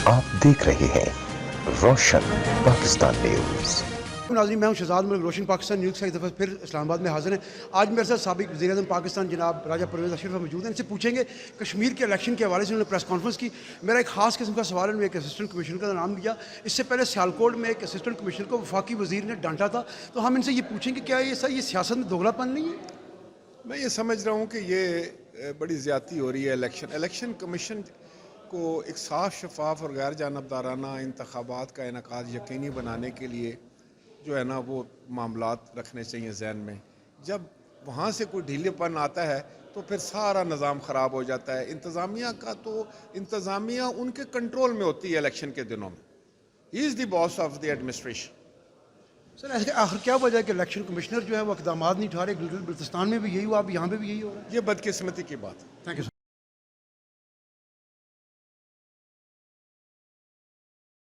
आप देख रहे हैं रोशन पाकिस्तान न्यूज। नाज़रीन, मैं हूं शहजाद मलिक, रोशन पाकिस्तान न्यूज़ से एक दफ़ा फिर इस्लामाबाद में हाजिर हैं। आज मेरे साथ साबिक वज़ीर-ए-आज़म पाकिस्तान जनाब राजा परवेज़ अशरफ मौजूद हैं। इनसे पूछेंगे कश्मीर के इलेक्शन के हवाले से उन्होंने प्रेस कॉन्फ्रेंस की। मेरा एक खास किस्म का सवाल है, उन्होंने एक असिस्टेंट कमिश्नर का नाम लिया। इससे पहले सियालकोट में एक असिस्टेंट कमिश्नर को वफाकी वज़ीर ने डांटा था। तो हम इनसे ये पूछेंगे क्या ये सर ये सियासत में दोगलापन नहीं है? मैं ये समझ रहा हूँ कि ये बड़ी ज़्यादती हो रही है। इलेक्शन कमीशन को एक साफ शफाफ और गैर जानबदाराना इंतखाबात का इनकाद यकीनी बनाने के लिए जो है ना वो मामलात रखने चाहिए जहन में। जब वहाँ से कोई ढीलेपन आता है तो फिर सारा निज़ाम ख़राब हो जाता है। इंतज़ामिया उनके कंट्रोल में होती है इलेक्शन के दिनों में। He is the boss of the administration. Sir ऐसे आखिर क्या वजह है कि इलेक्शन कमिश्नर जो है वो इकदाम नहीं उठा रहे? गिलगित बल्तिस्तान में भी यही हुआ, अब यहाँ पे भी यही हो रहा है। ये बदकिस्मती की बात है। Thank you sir.